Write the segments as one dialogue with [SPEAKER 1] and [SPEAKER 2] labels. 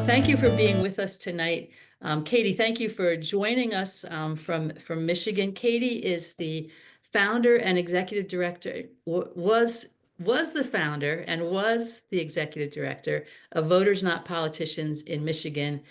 [SPEAKER 1] Thank you for being with us tonight. Katie, thank you for joining us from Michigan. Katie is the founder and executive director, was the founder and was the executive director of Voters Not Politicians in Michigan.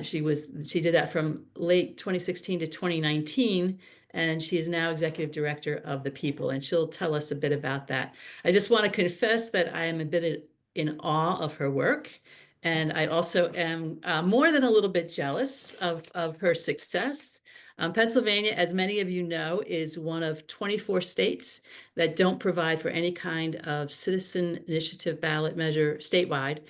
[SPEAKER 1] She did that from late 2016 to 2019, and she is now executive director of The People, and she'll tell us a bit about that. I just want to confess that I am a bit in awe of her work. And I also am more than a little bit jealous of her success. Pennsylvania, as many of you know, is one of 24 states that don't provide for any kind of citizen initiative ballot measure statewide.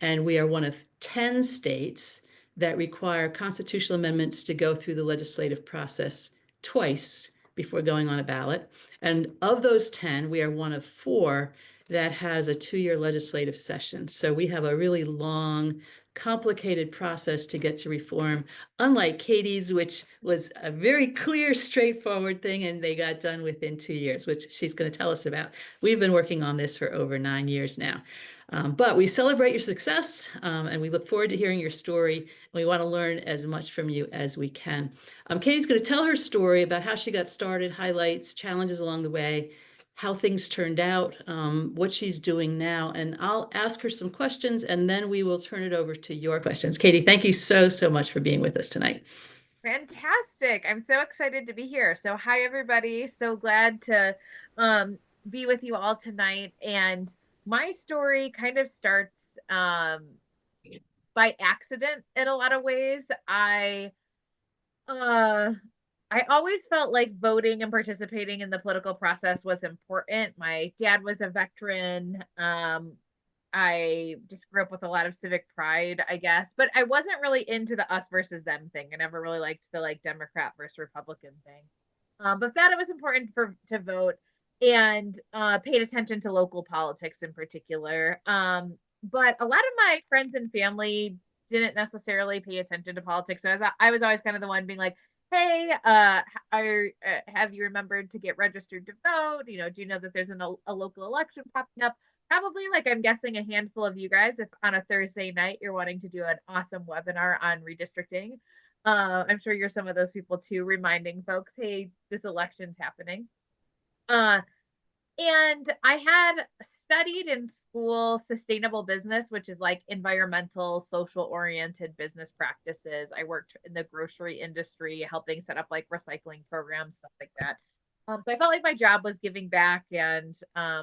[SPEAKER 1] And we are one of 10 states that require constitutional amendments to go through the legislative process twice before going on a ballot. And of those 10, we are one of 4 that has a 2-year legislative session. So we have a really long, complicated process to get to reform, unlike Katie's, which was a very clear, straightforward thing, and they got done within 2 years, which she's going to tell us about. We've been working on this for over 9 years now. But we celebrate your success, and we look forward to hearing your story. And we want to learn as much from you as we can. Katie's going to tell her story about how she got started, highlights, challenges along the way, how things turned out, what she's doing now. And I'll ask her some questions, and then we will turn it over to your questions. Katie, thank you so much for being with us tonight.
[SPEAKER 2] Fantastic. I'm so excited to be here. So, hi, everybody. So glad to be with you all tonight. And my story kind of starts by accident in a lot of ways. Uh, I always felt like voting and participating in the political process was important. My dad was a veteran. I just grew up with a lot of civic pride, I guess, but I wasn't really into the us versus them thing. I never really liked the like Democrat versus Republican thing. But that it was important to vote and paid attention to local politics in particular. But a lot of my friends and family didn't necessarily pay attention to politics. So I was always kind of the one being like, hey, have you remembered to get registered to vote? You know, do you know that there's a local election popping up? Probably, like, I'm guessing a handful of you guys, if on a Thursday night you're wanting to do an awesome webinar on redistricting. I'm sure you're some of those people too, reminding folks, hey, this election's happening. Uh, and I had studied in school sustainable business, which is like environmental, social oriented business practices. I worked in the grocery industry, helping set up like recycling programs, stuff like that. So I felt like my job was giving back, and I,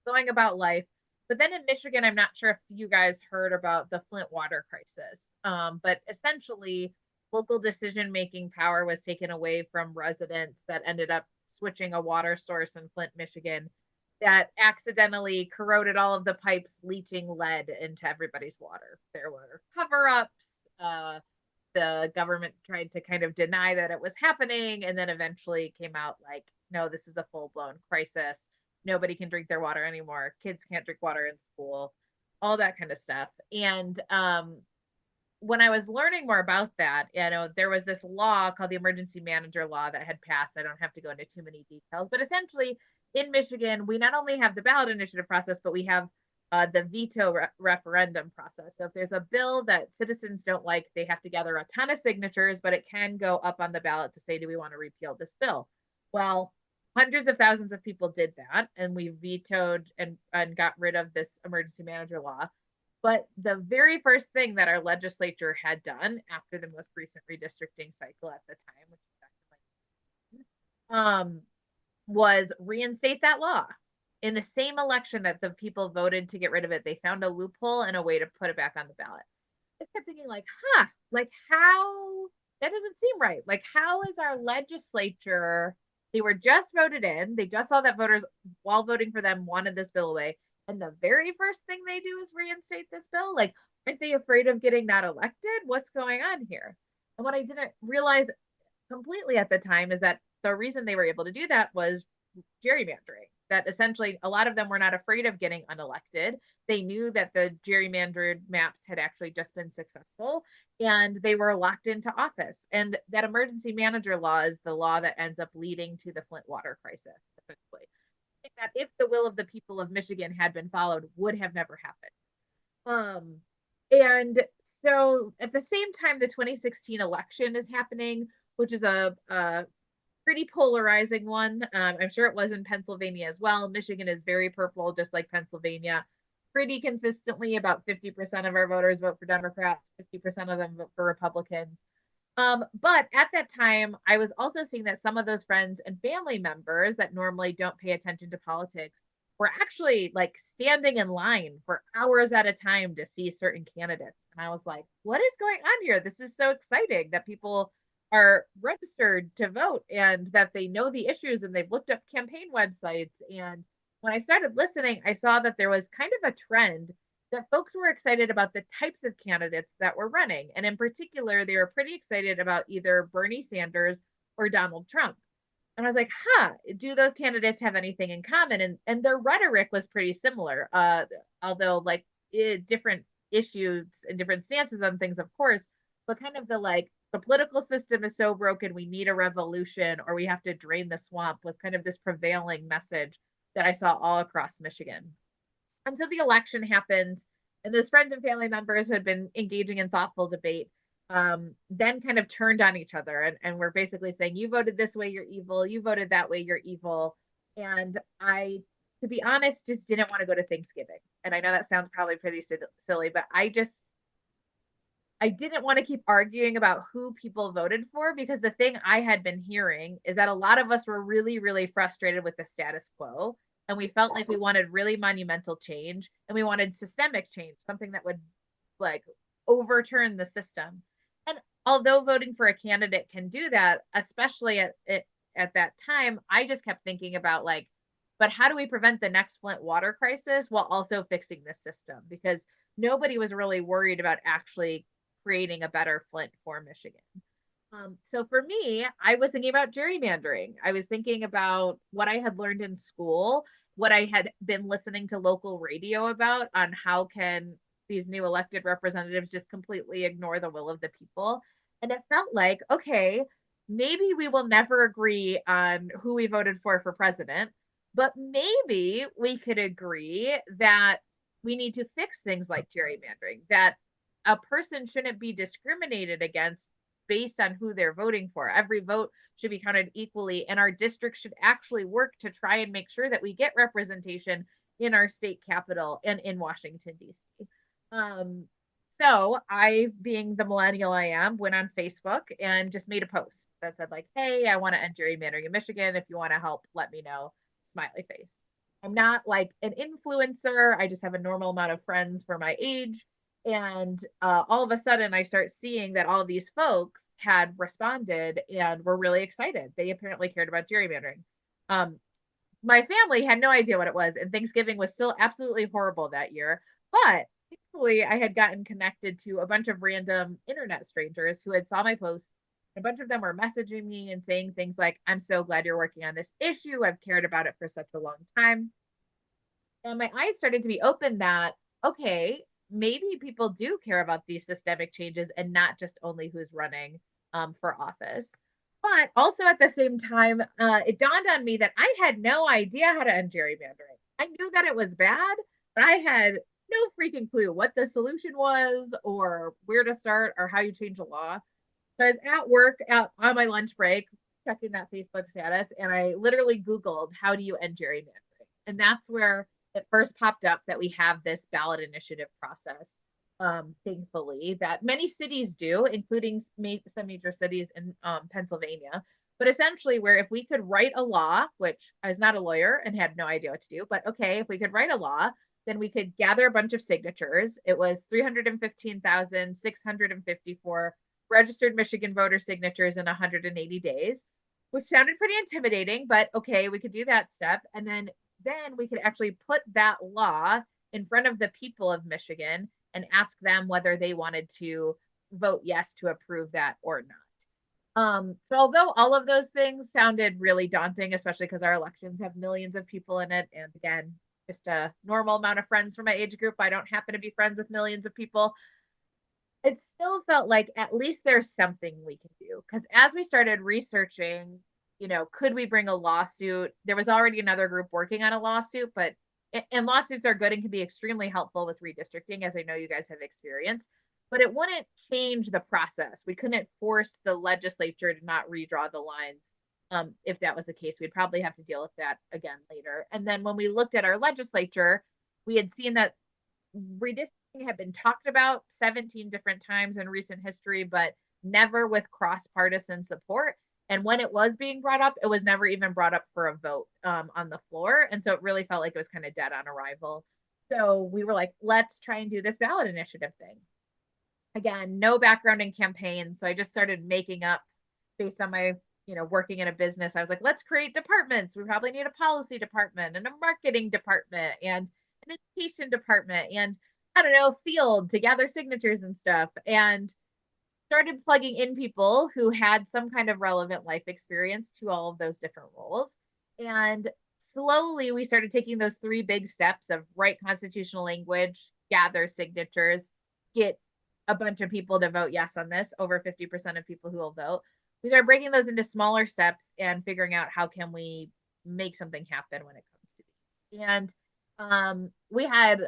[SPEAKER 2] going about life. But then in Michigan, I'm not sure if you guys heard about the Flint water crisis. But essentially, local decision making power was taken away from residents that ended up switching a water source in Flint, Michigan, that accidentally corroded all of the pipes, leaching lead into everybody's water. There were cover ups. The government tried to kind of deny that it was happening, and then eventually came out like, no, this is a full blown crisis. Nobody can drink their water anymore. Kids can't drink water in school, all that kind of stuff. And when I was learning more about that, there was this law called the emergency manager law that had passed. I don't have to go into too many details, but essentially in Michigan, we not only have the ballot initiative process, but we have the veto referendum process. So if there's a bill that citizens don't like, they have to gather a ton of signatures, but it can go up on the ballot to say, do we want to repeal this bill? Well, hundreds of thousands of people did that, and we vetoed and got rid of this emergency manager law. But the very first thing that our legislature had done after the most recent redistricting cycle at the time, which is like, was reinstate that law. In the same election that the people voted to get rid of it, they found a loophole and a way to put it back on the ballot. I kept thinking, like, like how that doesn't seem right. Like, how is our legislature? They were just voted in. They just saw that voters, while voting for them, wanted this bill away. And the very first thing they do is reinstate this bill. Like, aren't they afraid of getting not elected? What's going on here? And what I didn't realize completely at the time is that the reason they were able to do that was gerrymandering. That essentially a lot of them were not afraid of getting unelected. They knew that the gerrymandered maps had actually just been successful, and they were locked into office. And that emergency manager law is the law that ends up leading to the Flint water crisis, essentially. That if the will of the people of Michigan had been followed, would have never happened. Um, and so at the same time, the 2016 election is happening, which is a pretty polarizing one. I'm sure it was in Pennsylvania as well. Michigan is very purple, just like Pennsylvania. Pretty consistently, about 50% of our voters vote for Democrats, 50% of them vote for Republicans. But at that time, I was also seeing that some of those friends and family members that normally don't pay attention to politics were actually like standing in line for hours at a time to see certain candidates. And I was like, what is going on here? This is so exciting that people are registered to vote and that they know the issues and they've looked up campaign websites. And when I started listening, I saw that there was kind of a trend that folks were excited about the types of candidates that were running. And in particular, they were pretty excited about either Bernie Sanders or Donald Trump. And I was like, huh, do those candidates have anything in common? And their rhetoric was pretty similar, although like different issues and different stances on things, of course, but kind of the like, the political system is so broken, we need a revolution or we have to drain the swamp was kind of this prevailing message that I saw all across Michigan. And so the election happened, and those friends and family members who had been engaging in thoughtful debate then kind of turned on each other and were basically saying, you voted this way, you're evil. You voted that way, you're evil. And I, to be honest, just didn't want to go to Thanksgiving. And I know that sounds probably pretty silly, but I didn't want to keep arguing about who people voted for because the thing I had been hearing is that a lot of us were really, really frustrated with the status quo. And we felt like we wanted really monumental change and we wanted systemic change, something that would like overturn the system. And although voting for a candidate can do that, especially at that time, I just kept thinking about like, but how do we prevent the next Flint water crisis while also fixing this system? Because nobody was really worried about actually creating a better Flint for Michigan. So for me, I was thinking about gerrymandering. I was thinking about what I had learned in school, what I had been listening to local radio about on how can these new elected representatives just completely ignore the will of the people. And it felt like, okay, maybe we will never agree on who we voted for president, but maybe we could agree that we need to fix things like gerrymandering, that a person shouldn't be discriminated against based on who they're voting for. Every vote should be counted equally, and our district should actually work to try and make sure that we get representation in our state capital and in Washington, D.C. So I, being the millennial I am, went on Facebook and just made a post that said, like, hey, I want to end gerrymandering in Michigan. If you want to help, let me know. Smiley face. I'm not like an influencer. I just have a normal amount of friends for my age. And all of a sudden, I start seeing that all of these folks had responded and were really excited. They apparently cared about gerrymandering. My family had no idea what it was, and Thanksgiving was still absolutely horrible that year. But thankfully, I had gotten connected to a bunch of random internet strangers who had saw my post. A bunch of them were messaging me and saying things like, I'm so glad you're working on this issue. I've cared about it for such a long time. And my eyes started to be open that, okay, maybe people do care about these systemic changes and not just only who's running for office. But also at the same time, it dawned on me that I had no idea how to end gerrymandering. I knew that it was bad, but I had no freaking clue what the solution was or where to start or how you change a law. So I was at work on my lunch break, checking that Facebook status, and I literally Googled, how do you end gerrymandering? And that's where it first popped up that we have this ballot initiative process, thankfully, that many cities do, including some major cities in Pennsylvania. But essentially, where if we could write a law, which I was not a lawyer and had no idea what to do, but okay, if we could write a law, then we could gather a bunch of signatures. It was 315,654 registered Michigan voter signatures in 180 days, which sounded pretty intimidating, but okay, we could do that step. And then we could actually put that law in front of the people of Michigan and ask them whether they wanted to vote yes to approve that or not. So although all of those things sounded really daunting, especially because our elections have millions of people in it, and again, just a normal amount of friends from my age group, I don't happen to be friends with millions of people. It still felt like at least there's something we can do. Because as we started researching, could we bring a lawsuit? There was already another group working on a lawsuit, but and lawsuits are good and can be extremely helpful with redistricting, as I know you guys have experienced, but it wouldn't change the process. We couldn't force the legislature to not redraw the lines. If that was the case, we'd probably have to deal with that again later. And then when we looked at our legislature, we had seen that redistricting had been talked about 17 different times in recent history, but never with cross-partisan support. And when it was being brought up, it was never even brought up for a vote on the floor. And so it really felt like it was kind of dead on arrival. So we were like, let's try and do this ballot initiative thing. Again, no background in campaigns. So I just started making up based on my, working in a business. I was like, let's create departments. We probably need a policy department and a marketing department and an education department and I don't know, field to gather signatures and stuff. And started plugging in people who had some kind of relevant life experience to all of those different roles. And slowly we started taking those three big steps of write constitutional language, gather signatures, get a bunch of people to vote yes on this, over 50% of people who will vote. We started breaking those into smaller steps and figuring out how can we make something happen when it comes to these. And we had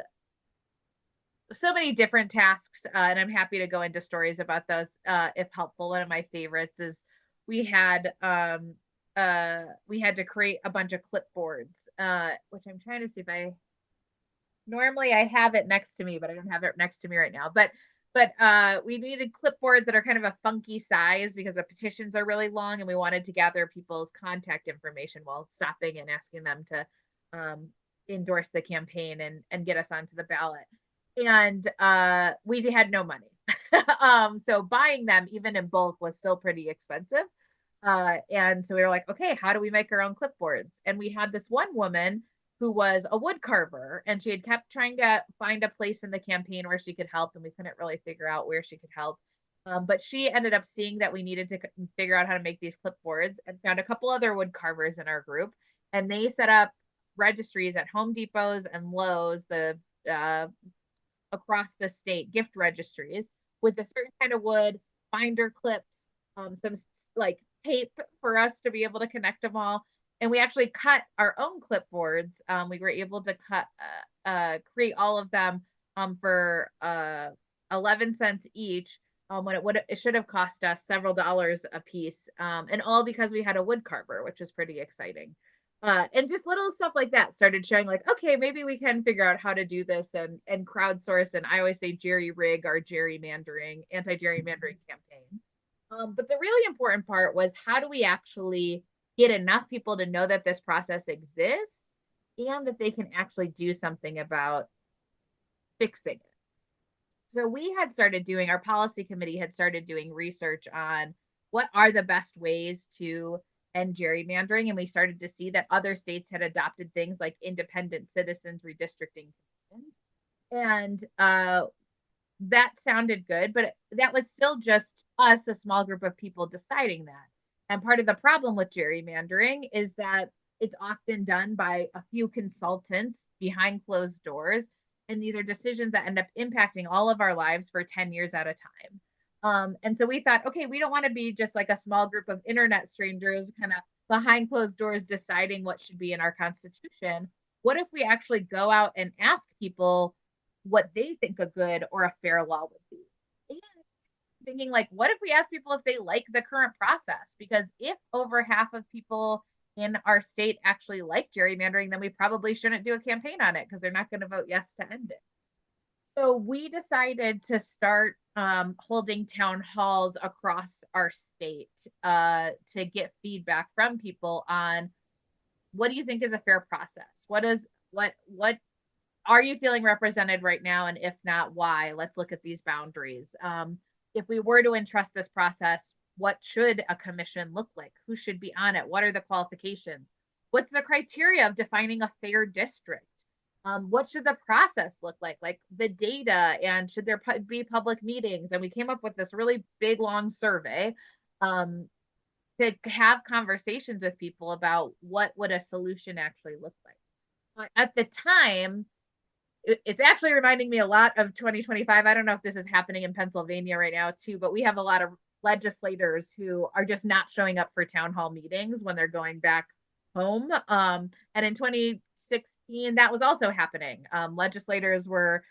[SPEAKER 2] so many different tasks, and I'm happy to go into stories about those if helpful. One of my favorites is we had to create a bunch of clipboards, which I'm trying to see if I normally I have it next to me, but I don't have it next to me right now. But we needed clipboards that are kind of a funky size because the petitions are really long, and we wanted to gather people's contact information while stopping and asking them to endorse the campaign and get us onto the ballot. And we had no money. So buying them even in bulk was still pretty expensive. And so we were like, okay, how do we make our own clipboards? And we had this one woman who was a wood carver, and she had kept trying to find a place in the campaign where she could help, and we couldn't really figure out where she could help. But she ended up seeing that we needed to figure out how to make these clipboards and found a couple other wood carvers in our group. And they set up registries at Home Depots and Lowe's, across the state, gift registries with a certain kind of wood, binder clips, some like tape for us to be able to connect them all. And we actually cut our own clipboards. We were able to create all of them for 11 cents each. When it should have cost us several dollars a piece, and all because we had a wood carver, which was pretty exciting. And just little stuff like that started showing like, okay, maybe we can figure out how to do this and crowdsource. And I always say jerry rig our gerrymandering, anti-gerrymandering campaign. But the really important part was how do we actually get enough people to know that this process exists and that they can actually do something about fixing it. So our policy committee had started doing research on what are the best ways to end gerrymandering. And we started to see that other states had adopted things like independent citizens redistricting commissions. And that sounded good, but that was still just us, a small group of people deciding that. And part of the problem with gerrymandering is that it's often done by a few consultants behind closed doors. And these are decisions that end up impacting all of our lives for 10 years at a time. And so we thought, okay, we don't want to be just like a small group of internet strangers kind of behind closed doors deciding what should be in our Constitution. What if we actually go out and ask people what they think a good or a fair law would be? And thinking like, what if we ask people if they like the current process? Because if over half of people in our state actually like gerrymandering, then we probably shouldn't do a campaign on it because they're not going to vote yes to end it. So we decided to start holding town halls across our state to get feedback from people on what do you think is a fair process? What are you feeling represented right now? And if not, why? Let's look at these boundaries. If we were to entrust this process, what should a commission look like? Who should be on it? What are the qualifications? What's the criteria of defining a fair district? What should the process look like the data, and should there be public meetings? And we came up with this really big, long survey to have conversations with people about what would a solution actually look like. At the time, it's actually reminding me a lot of 2025. I don't know if this is happening in Pennsylvania right now too, but we have a lot of legislators who are just not showing up for town hall meetings when they're going back home. And in 2016, 2016, that was also happening. Legislators were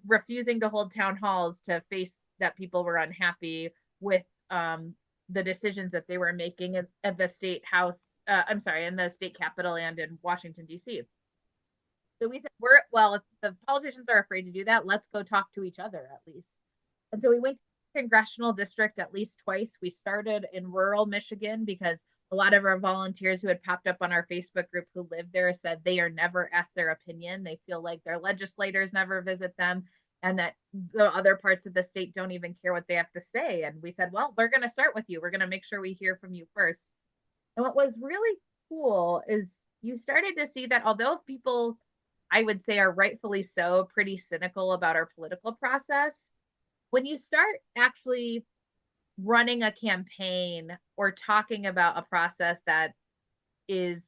[SPEAKER 2] refusing to hold town halls to face that people were unhappy with the decisions that they were making at the state house. I'm sorry, in the state capitol and in Washington, D.C. So we said, well, if the politicians are afraid to do that, let's go talk to each other at least. And so we went to the congressional district at least twice. We started in rural Michigan because a lot of our volunteers who had popped up on our Facebook group who lived there said they are never asked their opinion. They feel like their legislators never visit them and that the other parts of the state don't even care what they have to say. And we said, well, we're going to start with you. We're going to make sure we hear from you first. And what was really cool is you started to see that although people, I would say, are rightfully so pretty cynical about our political process, when you start actually running a campaign or talking about a process that is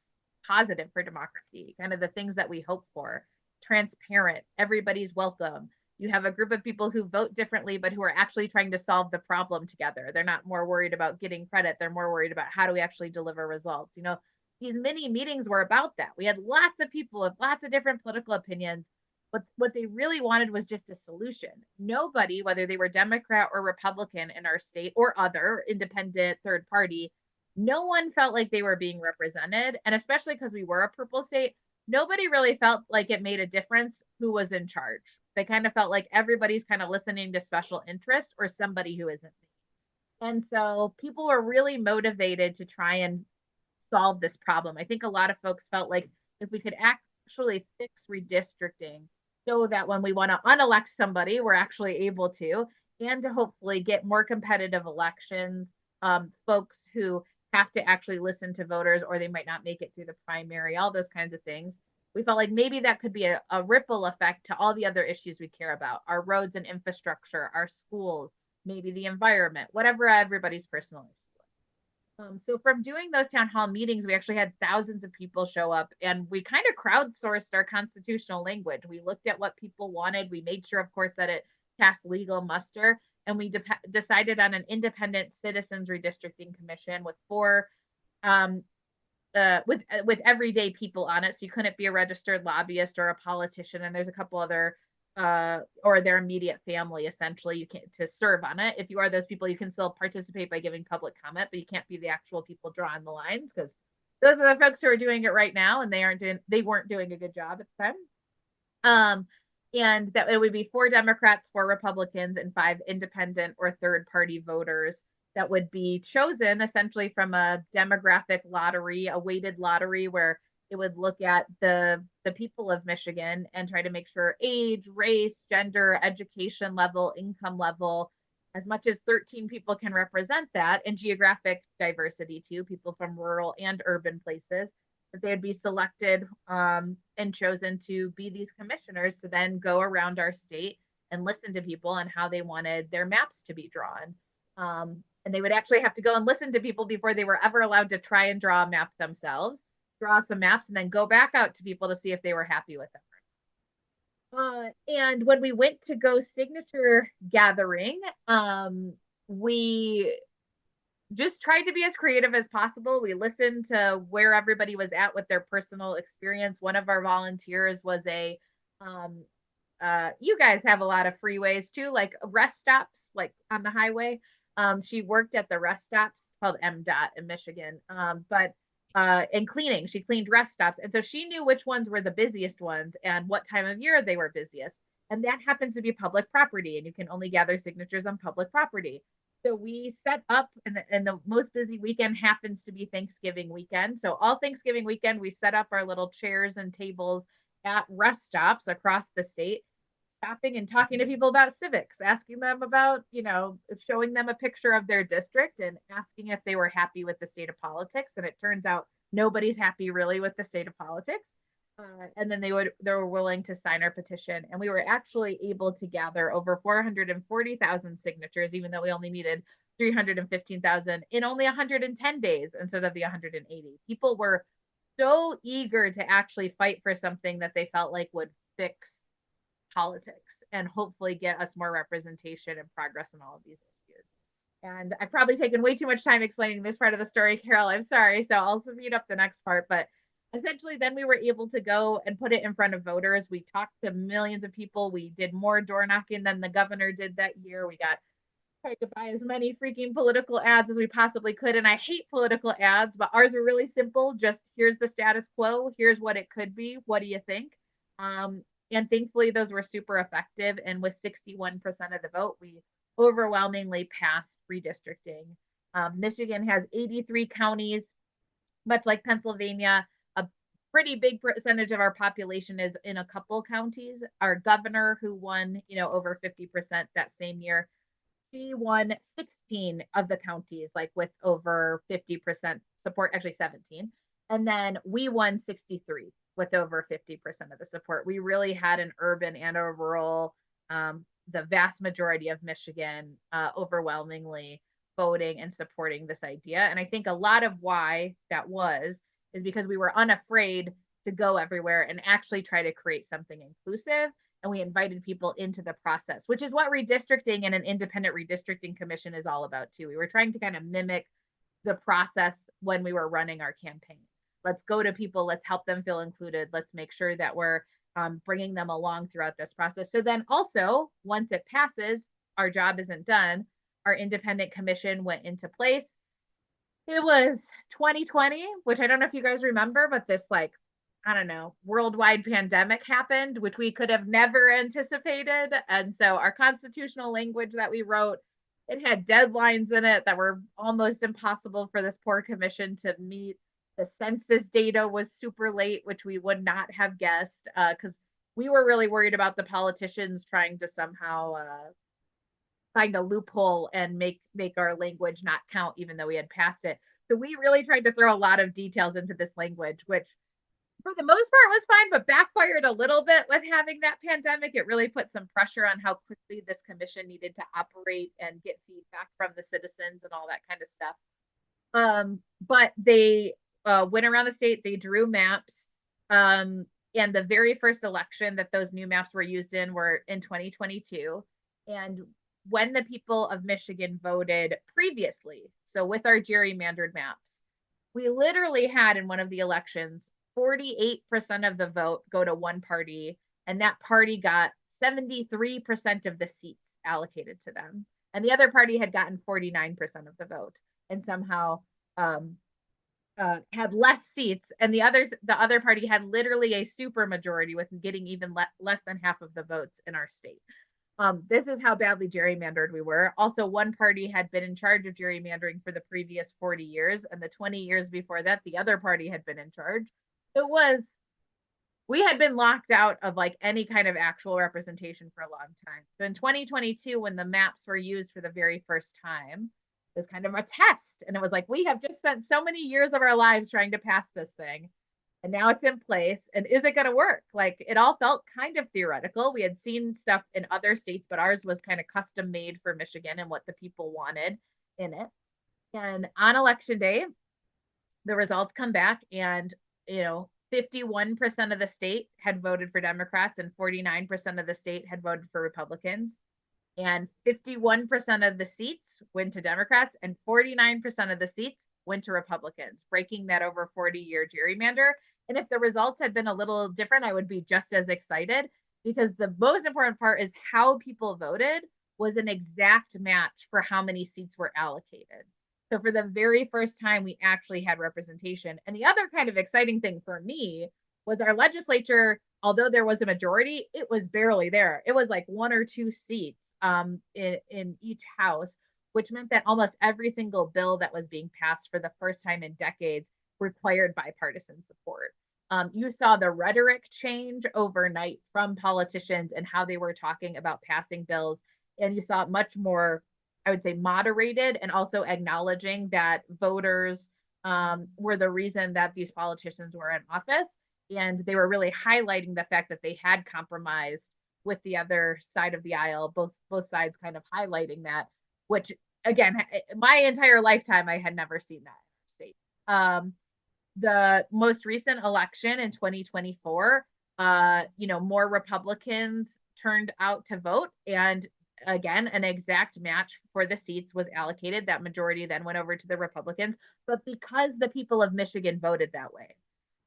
[SPEAKER 2] positive for democracy, kind of the things that we hope for, transparent, everybody's welcome. You have a group of people who vote differently, but who are actually trying to solve the problem together. They're not more worried about getting credit. They're more worried about how do we actually deliver results. You know, these mini meetings were about that. We had lots of people with lots of different political opinions, but what they really wanted was just a solution. Nobody, whether they were Democrat or Republican in our state or other independent third party, no one felt like they were being represented. And especially because we were a purple state, nobody really felt like it made a difference who was in charge. They kind of felt like everybody's kind of listening to special interest or somebody who isn't. And so people were really motivated to try and solve this problem. I think a lot of folks felt like if we could actually fix redistricting so that when we want to unelect somebody, we're actually able to, and to hopefully get more competitive elections, folks who have to actually listen to voters or they might not make it through the primary, all those kinds of things. We felt like maybe that could be a ripple effect to all the other issues we care about, our roads and infrastructure, our schools, maybe the environment, whatever everybody's personal issue. So from doing those town hall meetings, we actually had thousands of people show up and we kind of crowdsourced our constitutional language. We looked at what people wanted. We made sure, of course, that it passed legal muster. And we decided on an independent citizens redistricting commission with four with everyday people on it. So you couldn't be a registered lobbyist or a politician. And there's a couple other or their immediate family, essentially, you can't to serve on it. If you are those people, you can still participate by giving public comment, but you can't be the actual people drawing the lines because those are the folks who are doing it right now, and they weren't doing a good job at the time. And that it would be 4 Democrats, 4 Republicans, and 5 independent or third party voters that would be chosen essentially from a demographic lottery, a weighted lottery where it would look at the people of Michigan and try to make sure age, race, gender, education level, income level, as much as 13 people can represent that, and geographic diversity too, people from rural and urban places, that they would be selected and chosen to be these commissioners to then go around our state and listen to people and how they wanted their maps to be drawn. And they would actually have to go and listen to people before they were ever allowed to try and draw a map themselves, draw some maps, and then go back out to people to see if they were happy with them. And when we went to go signature gathering, we just tried to be as creative as possible. We listened to where everybody was at with their personal experience. One of our volunteers was you guys have a lot of freeways too, like rest stops, like on the highway. She worked at the rest stops called MDOT in Michigan, and cleaning. She cleaned rest stops. And so she knew which ones were the busiest ones and what time of year they were busiest. And that happens to be public property, and you can only gather signatures on public property. So we set up, and the most busy weekend happens to be Thanksgiving weekend. So all Thanksgiving weekend, we set up our little chairs and tables at rest stops across the state, stopping and talking to people about civics, asking them about, showing them a picture of their district and asking if they were happy with the state of politics. And it turns out nobody's happy really with the state of politics. And then they were willing to sign our petition. And we were actually able to gather over 440,000 signatures, even though we only needed 315,000 in only 110 days instead of the 180. People were so eager to actually fight for something that they felt like would fix politics and hopefully get us more representation and progress in all of these issues. And I've probably taken way too much time explaining this part of the story, Carol. I'm sorry. So I'll speed up the next part. But essentially then we were able to go and put it in front of voters. We talked to millions of people. We did more door knocking than the governor did that year. We got tried to buy as many freaking political ads as we possibly could. And I hate political ads, but ours were really simple. Just here's the status quo. Here's what it could be. What do you think? And thankfully, those were super effective. And with 61% of the vote, we overwhelmingly passed redistricting. Michigan has 83 counties, much like Pennsylvania. A pretty big percentage of our population is in a couple counties. Our governor, who won, over 50% that same year, she won 16 of the counties, like with over 50% support, actually 17. And then we won 63 with over 50% of the support. We really had an urban and a rural, the vast majority of Michigan overwhelmingly voting and supporting this idea. And I think a lot of why that was is because we were unafraid to go everywhere and actually try to create something inclusive. And we invited people into the process, which is what redistricting and an independent redistricting commission is all about too. We were trying to kind of mimic the process when we were running our campaign. Let's go to people, let's help them feel included, let's make sure that we're bringing them along throughout this process. So then also, once it passes, our job isn't done. Our independent commission went into place. It was 2020, which I don't know if you guys remember, but this like, I don't know, worldwide pandemic happened, which we could have never anticipated. And so our constitutional language that we wrote, it had deadlines in it that were almost impossible for this poor commission to meet. The census data was super late, which we would not have guessed, because we were really worried about the politicians trying to somehow find a loophole and make our language not count, even though we had passed it. So we really tried to throw a lot of details into this language, which for the most part was fine, but backfired a little bit with having that pandemic. It really put some pressure on how quickly this commission needed to operate and get feedback from the citizens and all that kind of stuff. But they went around the state, they drew maps. And the very first election that those new maps were used in were in 2022. And when the people of Michigan voted previously, so with our gerrymandered maps, we literally had in one of the elections 48% of the vote go to one party, and that party got 73% of the seats allocated to them. And the other party had gotten 49% of the vote and somehow had less seats. And the other party had literally a super majority with getting even less than half of the votes in our state. This is how badly gerrymandered we were. Also, one party had been in charge of gerrymandering for the previous 40 years, and the 20 years before that, the other party had been in charge. We had been locked out of like any kind of actual representation for a long time. So in 2022, when the maps were used for the very first time, it was kind of a test. And it was like, we have just spent so many years of our lives trying to pass this thing. And now it's in place. And is it going to work? Like, it all felt kind of theoretical. We had seen stuff in other states, but ours was kind of custom made for Michigan and what the people wanted in it. And on election day, the results come back, and 51% of the state had voted for Democrats and 49% of the state had voted for Republicans. And 51% of the seats went to Democrats and 49% of the seats went to Republicans, breaking that over 40-year gerrymander. And if the results had been a little different, I would be just as excited, because the most important part is how people voted was an exact match for how many seats were allocated. So for the very first time, we actually had representation. And the other kind of exciting thing for me was our legislature, although there was a majority, it was barely there. It was like 1 or 2 seats in each house, which meant that almost every single bill that was being passed for the first time in decades required bipartisan support. You saw the rhetoric change overnight from politicians and how they were talking about passing bills. And you saw it much more, I would say, moderated, and also acknowledging that voters were the reason that these politicians were in office. And they were really highlighting the fact that they had compromised with the other side of the aisle, both sides kind of highlighting that, which again, my entire lifetime, I had never seen that in the state. The most recent election in 2024, more Republicans turned out to vote, and again, an exact match for the seats was allocated. That majority then went over to the Republicans, but because the people of Michigan voted that way,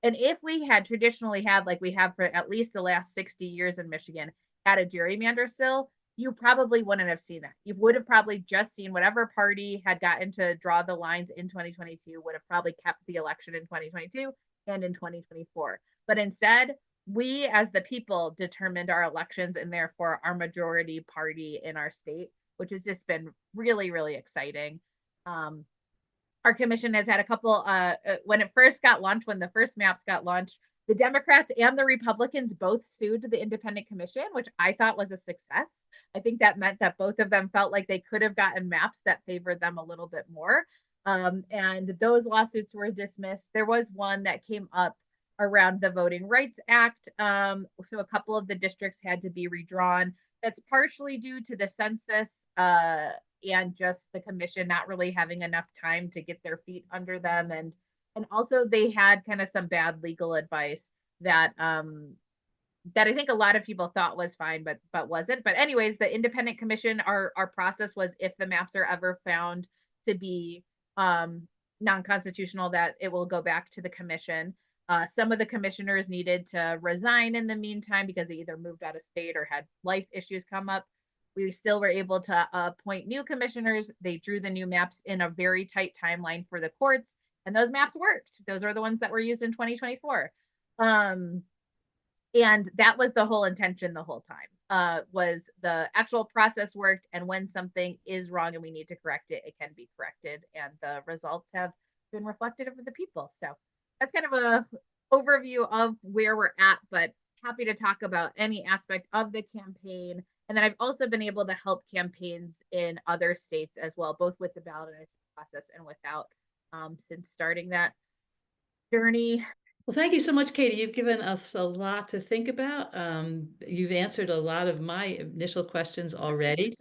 [SPEAKER 2] And if we had traditionally had, like we have for at least the last 60 years in Michigan, had a gerrymander still, you probably wouldn't have seen that. You would have probably just seen whatever party had gotten to draw the lines in 2022 would have probably kept the election in 2022 and in 2024. But instead, we as the people determined our elections and therefore our majority party in our state, which has just been really, really exciting. Um, our commission has had a couple when it first got launched, when the first maps got launched, the Democrats and the Republicans both sued the independent commission, which I thought was a success. I think that meant that both of them felt like they could have gotten maps that favored them a little bit more. And those lawsuits were dismissed. There was one that came up around the Voting Rights Act. So a couple of the districts had to be redrawn. That's partially due to the census and just the commission not really having enough time to get their feet under them, and also they had kind of some bad legal advice that that I think a lot of people thought was fine, but wasn't. But anyways, the independent commission, our process was if the maps are ever found to be non-constitutional, that it will go back to the commission. Some of the commissioners needed to resign in the meantime because they either moved out of state or had life issues come up. We still were able to appoint new commissioners. They drew the new maps in a very tight timeline for the courts, and those maps worked. Those are the ones that were used in 2024. And that was the whole intention the whole time, was the actual process worked, and when something is wrong and we need to correct it, it can be corrected, and the results have been reflected over the people. So that's kind of a overview of where we're at, but happy to talk about any aspect of the campaign. And then I've also been able to help campaigns in other states as well, both with the ballot process and without, since starting that journey.
[SPEAKER 1] Well, thank you so much, Katie. You've given us a lot to think about. You've answered a lot of my initial questions already.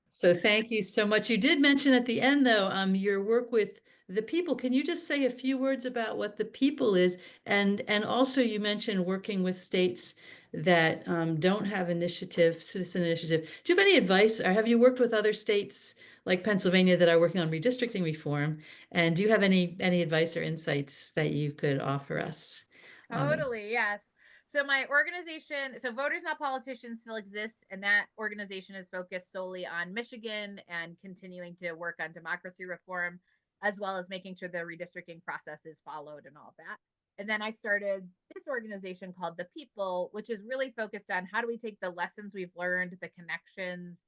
[SPEAKER 1] So thank you so much. You did mention at the end, though, your work with the people. Can you just say a few words about what the people is? And also you mentioned working with states that don't have citizen initiative. Do you have any advice, or have you worked with other states like Pennsylvania that are working on redistricting reform? And do you have any advice or insights that you could offer us on them?
[SPEAKER 2] Totally, yes. So my organization, so Voters Not Politicians still exists, and that organization is focused solely on Michigan and continuing to work on democracy reform, as well as making sure the redistricting process is followed and all of that. And then I started this organization called The People, which is really focused on how do we take the lessons we've learned, the connections,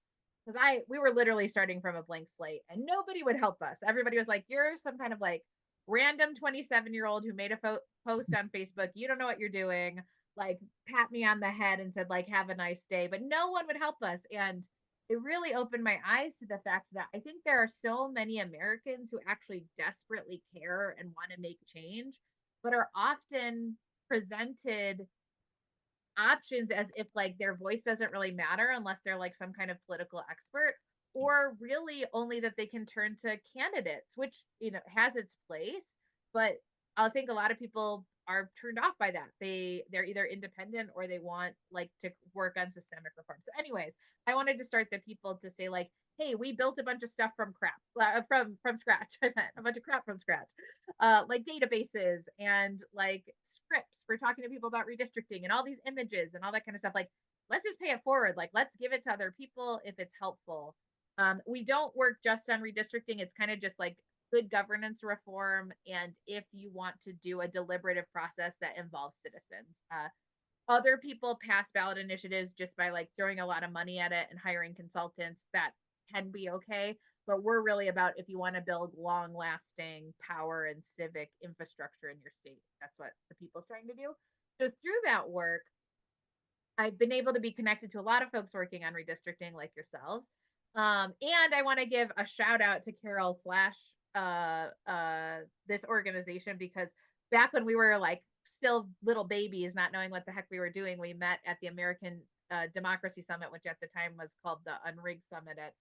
[SPEAKER 2] because we were literally starting from a blank slate and nobody would help us. Everybody was like, you're some kind of like random 27-year-old who made a post on Facebook. You don't know what you're doing. Like, pat me on the head and said, like, have a nice day. But no one would help us. And it really opened my eyes to the fact that I think there are so many Americans who actually desperately care and want to make change, but are often presented options as if like their voice doesn't really matter unless they're like some kind of political expert, or really only that they can turn to candidates, which has its place. But I think a lot of people are turned off by that. They're either independent or they want like to work on systemic reform. So anyways, I wanted to start the People to say like, hey, we built a bunch of stuff from crap, from scratch. I meant a bunch of crap from scratch, like databases and like scripts for talking to people about redistricting and all these images and all that kind of stuff. Like, let's just pay it forward. Like, let's give it to other people if it's helpful. We don't work just on redistricting. It's kind of just like good governance reform. And if you want to do a deliberative process that involves citizens, other people pass ballot initiatives just by like throwing a lot of money at it and hiring consultants. That can be okay, but we're really about if you want to build long lasting power and civic infrastructure in your state. That's what the People's trying to do. So through that work, I've been able to be connected to a lot of folks working on redistricting like yourselves. And I want to give a shout out to Carol Slash, this organization, because back when we were like still little babies, not knowing what the heck we were doing, we met at the American Democracy Summit, which at the time was called the Unrigged Summit, at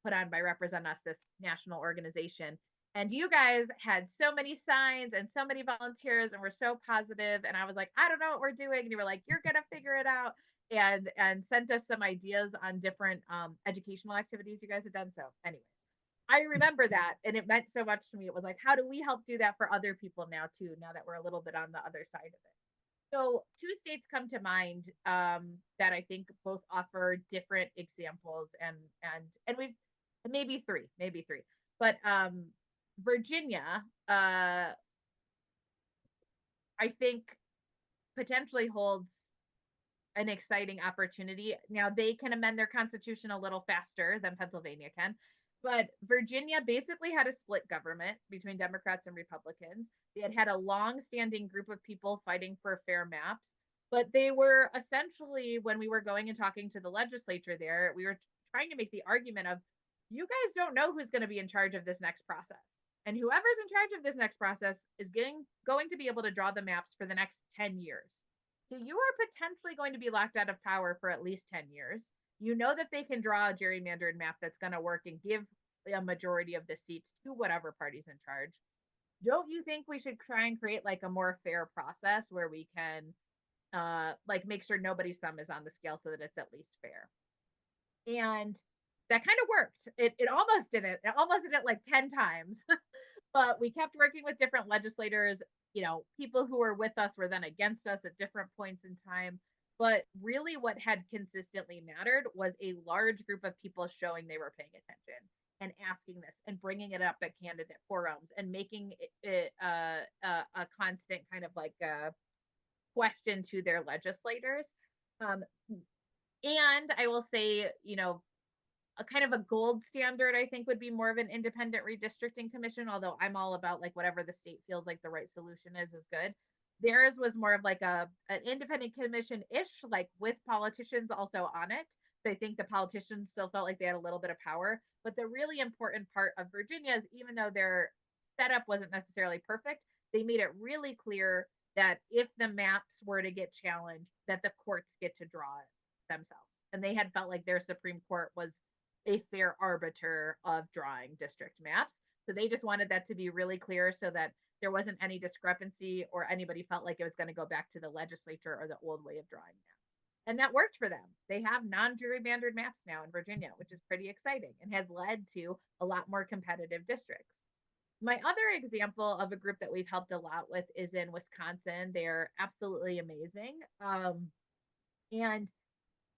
[SPEAKER 2] put on by Represent Us, this national organization. And you guys had so many signs and so many volunteers and were so positive. And I was like, I don't know what we're doing. And you were like, you're gonna figure it out. And sent us some ideas on different educational activities you guys had done. So, anyways, I remember that, and it meant so much to me. It was like, how do we help do that for other people now too, now that we're a little bit on the other side of it? So two states come to mind that I think both offer different examples, and we've maybe three, but Virginia, I think potentially holds an exciting opportunity. Now they can amend their constitution a little faster than Pennsylvania can, but Virginia basically had a split government between Democrats and Republicans. They had a long-standing group of people fighting for fair maps, but they were essentially, when we were going and talking to the legislature there, we were trying to make the argument of, you guys don't know who's going to be in charge of this next process. And whoever's in charge of this next process is going to be able to draw the maps for the next 10 years. So you are potentially going to be locked out of power for at least 10 years. You know that they can draw a gerrymandered map that's going to work and give a majority of the seats to whatever party's in charge. Don't you think we should try and create like a more fair process where we can like make sure nobody's thumb is on the scale so that it's at least fair? And that kind of worked. It almost did it. It almost did it like 10 times. But we kept working with different legislators. You know, people who were with us were then against us at different points in time. But really, what had consistently mattered was a large group of people showing they were paying attention and asking this and bringing it up at candidate forums and making it a constant kind of like a question to their legislators. Um, and I will say, you know, a kind of a gold standard, I think, would be more of an independent redistricting commission, although I'm all about like whatever the state feels like the right solution is good. Theirs was more of like an independent commission ish, like with politicians also on it. So I think the politicians still felt like they had a little bit of power. But the really important part of Virginia is, even though their setup wasn't necessarily perfect, they made it really clear that if the maps were to get challenged, that the courts get to draw it themselves. And they had felt like their Supreme Court was a fair arbiter of drawing district maps. So they just wanted that to be really clear so that there wasn't any discrepancy or anybody felt like it was going to go back to the legislature or the old way of drawing maps. And that worked for them. They have non-gerrymandered maps now in Virginia, which is pretty exciting and has led to a lot more competitive districts. My other example of a group that we've helped a lot with is in Wisconsin. They're absolutely amazing. And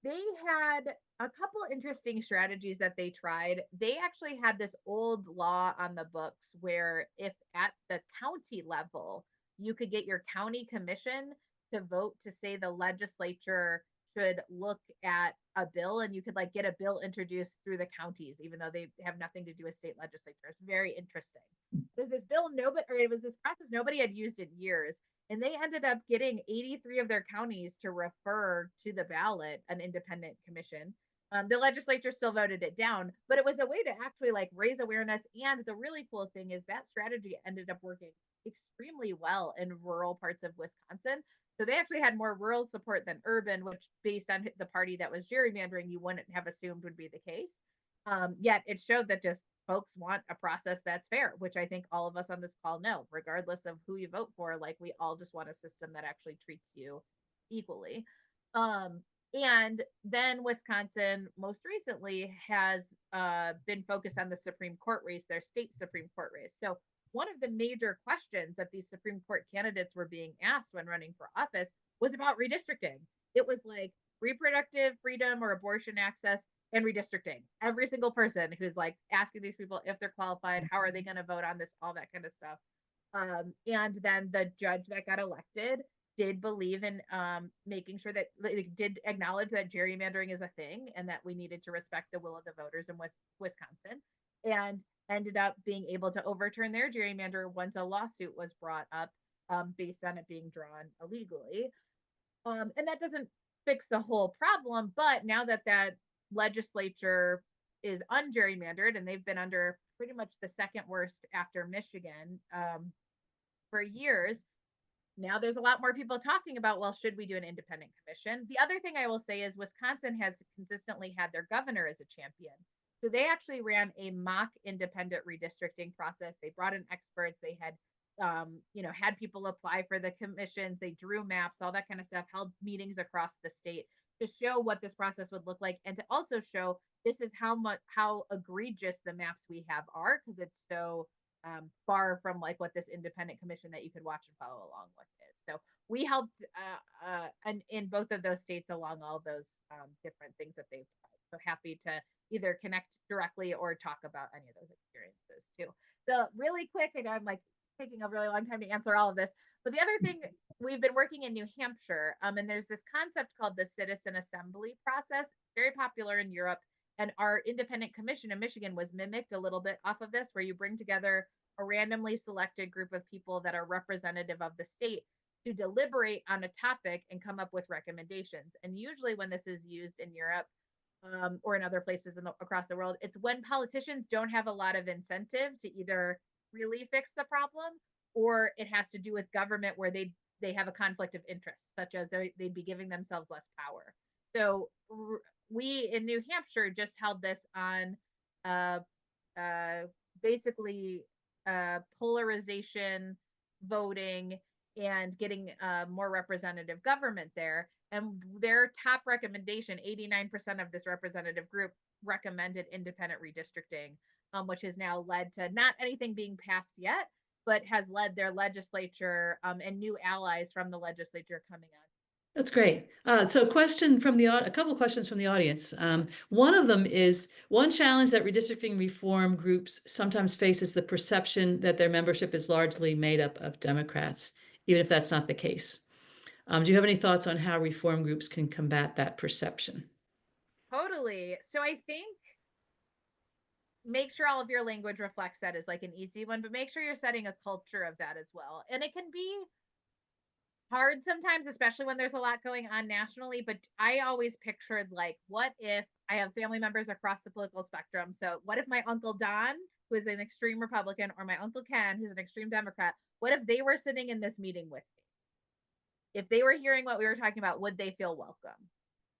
[SPEAKER 2] they had a couple interesting strategies that they tried. They actually had this old law on the books where if at the county level, you could get your county commission to vote to say the legislature should look at a bill, and you could like get a bill introduced through the counties, even though they have nothing to do with state legislature. It's very interesting. There's this bill nobody, or it was this process nobody had used in years, and they ended up getting 83 of their counties to refer to the ballot an independent commission. The legislature still voted it down, but it was a way to actually like raise awareness. And the really cool thing is that strategy ended up working extremely well in rural parts of Wisconsin. So they actually had more rural support than urban, which based on the party that was gerrymandering, you wouldn't have assumed would be the case. Yet it showed that just folks want a process that's fair, which I think all of us on this call know, regardless of who you vote for. Like, we all just want a system that actually treats you equally. And then Wisconsin most recently has been focused on the Supreme Court race, their state Supreme Court race. So one of the major questions that these Supreme Court candidates were being asked when running for office was about redistricting. It was like reproductive freedom or abortion access and redistricting. Every single person who's like asking these people if they're qualified, how are they going to vote on this, all that kind of stuff. And then the judge that got elected did believe in making sure that did acknowledge that gerrymandering is a thing and that we needed to respect the will of the voters in Wisconsin, and ended up being able to overturn their gerrymander once a lawsuit was brought up based on it being drawn illegally. And that doesn't fix the whole problem, but now that that legislature is ungerrymandered, and they've been under pretty much the second worst after Michigan for years, now there's a lot more people talking about, well, should we do an independent commission? The other thing I will say is Wisconsin has consistently had their governor as a champion. So they actually ran a mock independent redistricting process. They brought in experts. They had had people apply for the commissions. They drew maps, all that kind of stuff, held meetings across the state to show what this process would look like, and to also show this is how egregious the maps we have are, because it's so far from like what this independent commission that you could watch and follow along with is. So we helped in both of those states along all those different things that they've tried. So happy to either connect directly or talk about any of those experiences too. So really quick, I know I'm like taking a really long time to answer all of this, but the other thing, we've been working in New Hampshire, and there's this concept called the citizen assembly process, very popular in Europe. And our independent commission in Michigan was mimicked a little bit off of this, where you bring together a randomly selected group of people that are representative of the state to deliberate on a topic and come up with recommendations. And usually, when this is used in Europe or in other places across the world, it's when politicians don't have a lot of incentive to either really fix the problem, or it has to do with government where they have a conflict of interest, such as they'd be giving themselves less power. So we in New Hampshire just held this on uh, uh, basically polarization voting and getting more representative government there. And their top recommendation, 89% of this representative group recommended independent redistricting, which has now led to not anything being passed yet, but has led their legislature and new allies from the legislature coming on.
[SPEAKER 1] That's great. So question from a couple questions from the audience. One of them is, one challenge that redistricting reform groups sometimes face is the perception that their membership is largely made up of Democrats, even if that's not the case. Do you have any thoughts on how reform groups can combat that perception?
[SPEAKER 2] Totally. So I think make sure all of your language reflects that is like an easy one, but make sure you're setting a culture of that as well. And it can be hard sometimes, especially when there's a lot going on nationally. But I always pictured like, what if I have family members across the political spectrum? So, what if my Uncle Don, who is an extreme Republican, or my Uncle Ken, who's an extreme Democrat, what if they were sitting in this meeting with me? If they were hearing what we were talking about, would they feel welcome?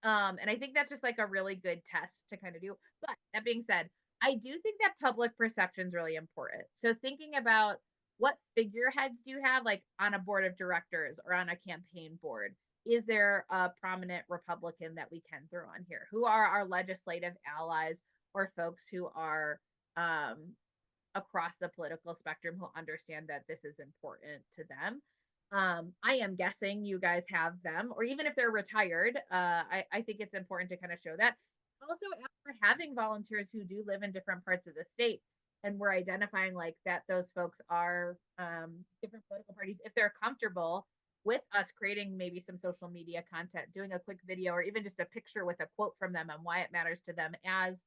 [SPEAKER 2] And I think that's just like a really good test to kind of do. But that being said, I do think that public perception is really important. So thinking about what figureheads do you have, like on a board of directors or on a campaign board? Is there a prominent Republican that we can throw on here? Who are our legislative allies or folks who are across the political spectrum who understand that this is important to them? I am guessing you guys have them, or even if they're retired, I think it's important to kind of show that. Also, after having volunteers who do live in different parts of the state, and we're identifying like that those folks are different political parties, if they're comfortable with us creating maybe some social media content, doing a quick video, or even just a picture with a quote from them and why it matters to them as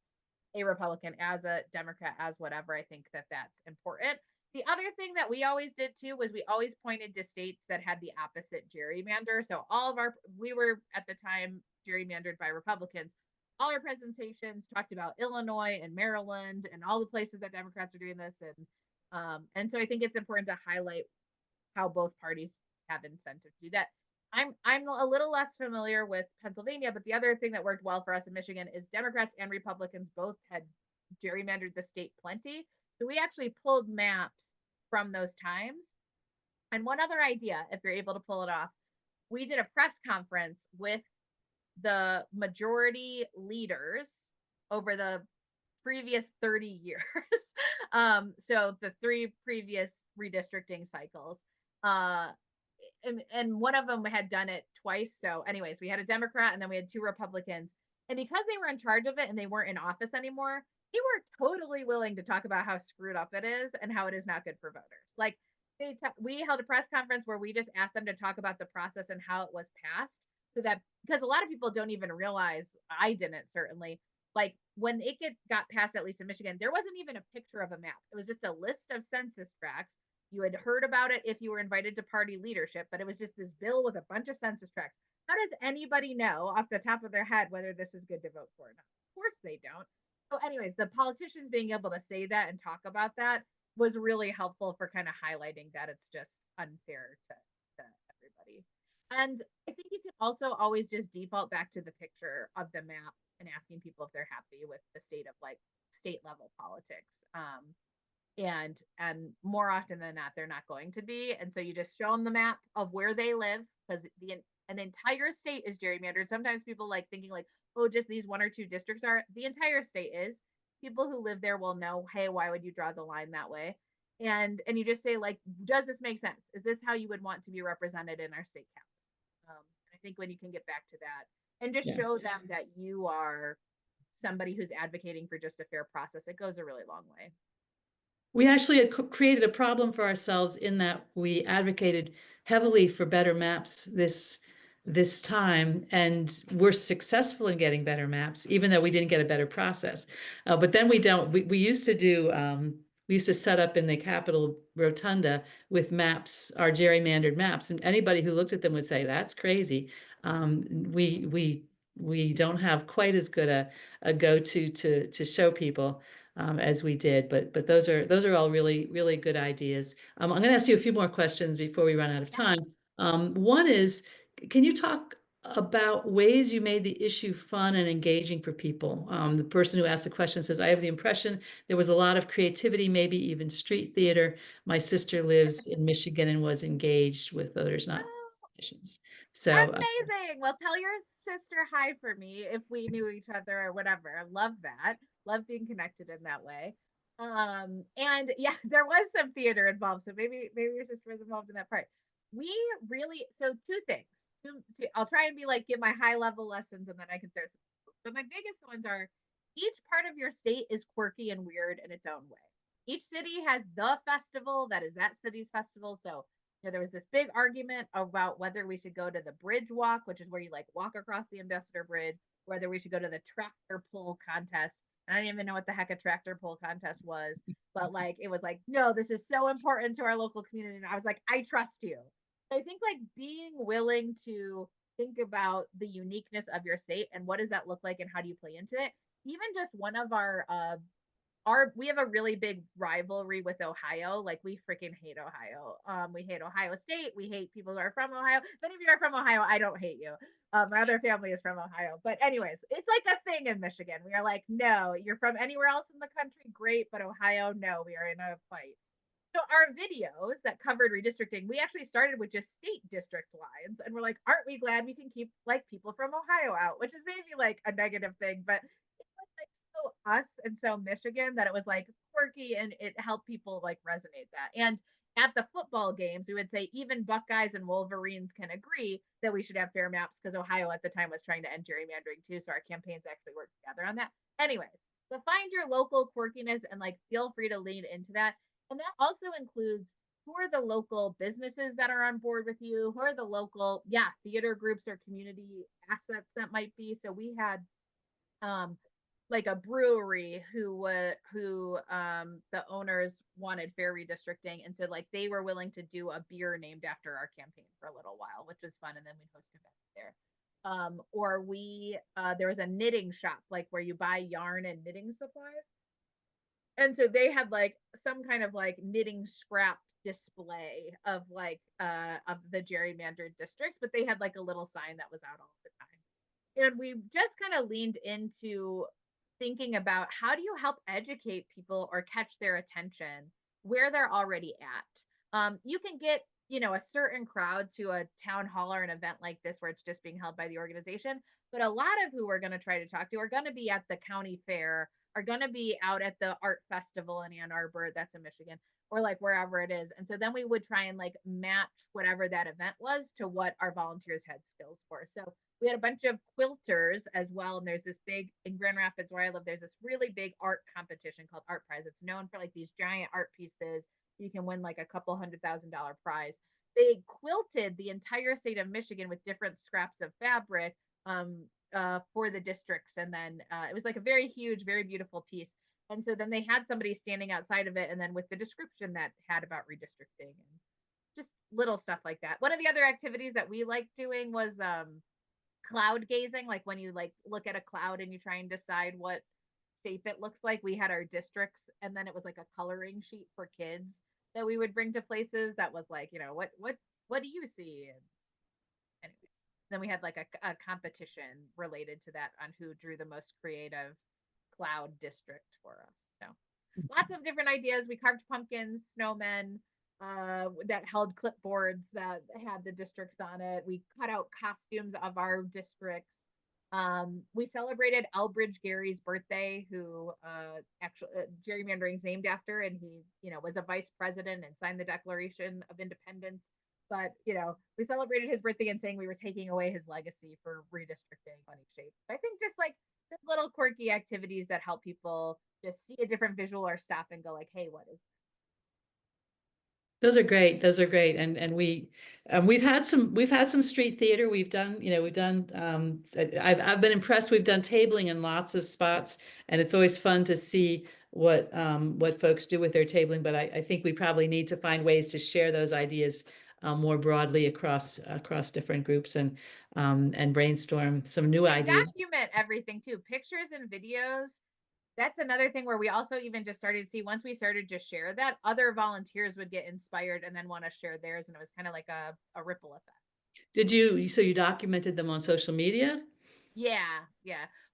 [SPEAKER 2] a Republican, as a Democrat, as whatever, I think that that's important. The other thing that we always did too was we always pointed to states that had the opposite gerrymander. So we were at the time gerrymandered by Republicans. All our presentations talked about Illinois and Maryland and all the places that Democrats are doing this. And so I think it's important to highlight how both parties have incentive to do that. I'm a little less familiar with Pennsylvania, but the other thing that worked well for us in Michigan is Democrats and Republicans both had gerrymandered the state plenty. So we actually pulled maps from those times. And one other idea, if you're able to pull it off, we did a press conference with the majority leaders over the previous 30 years. So the 3 previous redistricting cycles. And one of them had done it twice. So, anyways, we had a Democrat and then we had 2 Republicans. And because they were in charge of it and they weren't in office anymore, they were totally willing to talk about how screwed up it is and how it is not good for voters. Like we held a press conference where we just asked them to talk about the process and how it was passed, so that because a lot of people don't even realize, I didn't certainly, like when it got passed, at least in Michigan, there wasn't even a picture of a map. It was just a list of census tracts. You had heard about it if you were invited to party leadership, but it was just this bill with a bunch of census tracts. How does anybody know off the top of their head whether this is good to vote for or not? Of course they don't. So, anyways, the politicians being able to say that and talk about that was really helpful for kind of highlighting that it's just unfair to everybody. And I think you can also always just default back to the picture of the map and asking people if they're happy with the state of like state level politics. And more often than not, they're not going to be. And so you just show them the map of where they live, because an entire state is gerrymandered. Sometimes people like thinking like, oh, just these 1 or 2 districts are. The entire state is. People who live there will know, hey, why would you draw the line that way? And you just say like, does this make sense? Is this how you would want to be represented in our state capital? I think when you can get back to that and just
[SPEAKER 1] Yeah.
[SPEAKER 2] show them that you are somebody who's advocating for just a fair process, it goes a really long way.
[SPEAKER 1] We actually had created a problem for ourselves in that we advocated heavily for better maps this time, and we're successful in getting better maps, even though we didn't get a better process. But then we don't. We used to do. We used to set up in the Capitol Rotunda with maps, our gerrymandered maps, and anybody who looked at them would say, "That's crazy." We don't have quite as good a go-to to show people as we did. But those are all really good ideas. I'm going to ask you a few more questions before we run out of time. One is, can you talk about ways you made the issue fun and engaging for people? The person who asked the question says, I have the impression there was a lot of creativity, maybe even street theater. My sister lives in Michigan and was engaged with voters, not politicians. So
[SPEAKER 2] Amazing. Well, tell your sister hi for me if we knew each other or whatever. I love that. Love being connected in that way. And yeah, there was some theater involved. So maybe your sister was involved in that part. We really so two things. I'll try and be like give my high level lessons and then I can start. But my biggest ones are each part of your state is quirky and weird in its own way. Each city has the festival that is that city's festival. So there was this big argument about whether we should go to the bridge walk, which is where you like walk across the Ambassador Bridge, whether we should go to the tractor pull contest. And I didn't even know what the heck a tractor pull contest was, but like it was like, no, this is so important to our local community. And I was like, I trust you. I think like being willing to think about the uniqueness of your state and what does that look like and how do you play into it. Even just one of our we have a really big rivalry with Ohio. Like we freaking hate Ohio. We hate Ohio State. We hate people who are from Ohio. If any of you are from Ohio, I don't hate you. My other family is from Ohio. But anyways, it's like a thing in Michigan. We are like, no, you're from anywhere else in the country, great, but Ohio, no, we are in a fight. So our videos that covered redistricting, we actually started with just state district lines, and we're like, aren't we glad we can keep like people from Ohio out? Which is maybe like a negative thing, but it was like so us and so Michigan that it was like quirky and it helped people like resonate that. And at the football games, we would say even Buckeyes and Wolverines can agree that we should have fair maps because Ohio at the time was trying to end gerrymandering too. So our campaigns actually worked together on that. Anyways, so find your local quirkiness and like feel free to lean into that. And that also includes who are the local businesses that are on board with you? Who are the local, yeah, theater groups or community assets that might be? So we had um like a brewery who the owners wanted fair redistricting. And so like they were willing to do a beer named after our campaign for a little while, which was fun. And then we'd host events there. Or we there was a knitting shop like where you buy yarn and knitting supplies, and so they had like some kind of like knitting scrap display of like of the gerrymandered districts, but they had like a little sign that was out all the time. And we just kind of leaned into thinking about how do you help educate people or catch their attention where they're already at. You can get a certain crowd to a town hall or an event like this where it's just being held by the organization, but a lot of who we're going to try to talk to are going to be at the county fair, are going to be out at the art festival in Ann Arbor, that's in Michigan, or like wherever it is. And so then we would try and like match whatever that event was to what our volunteers had skills for. So we had a bunch of quilters as well. And there's this big in Grand Rapids where I live, there's this really big art competition called Art Prize. It's known for like these giant art pieces. You can win like a couple $100,000 prize. They quilted the entire state of Michigan with different scraps of fabric for the districts. And then it was like a very huge, very beautiful piece. And so then they had somebody standing outside of it and then with the description that had about redistricting and just little stuff like that. One of the other activities that we liked doing was cloud gazing, like when you like look at a cloud and you try and decide what shape it looks like. We had our districts and then it was like a coloring sheet for kids that we would bring to places that was like, what do you see? And anyways, then we had like a competition related to that on who drew the most creative cloud district for us. So lots of different ideas. We carved pumpkins, snowmen, that held clipboards that had the districts on it. We cut out costumes of our districts. We celebrated Elbridge Gary's birthday, who actually gerrymandering's named after, and he, was a vice president and signed the Declaration of Independence. But we celebrated his birthday and saying we were taking away his legacy for redistricting. Funny shape. I think just like the little quirky activities that help people just see a different visual or stop and go like, "Hey, what is?"
[SPEAKER 1] Those are great. Those are great. And we've had some street theater. I've been impressed. We've done tabling in lots of spots, and it's always fun to see what folks do with their tabling. But I think we probably need to find ways to share those ideas more broadly across different groups and brainstorm some new
[SPEAKER 2] And
[SPEAKER 1] ideas.
[SPEAKER 2] document everything too, pictures and videos. That's another thing where we also even just started to see, once we started to share that, other volunteers would get inspired and then want to share theirs, and it was kind of like a ripple effect.
[SPEAKER 1] So you documented them on social media?
[SPEAKER 2] Yeah.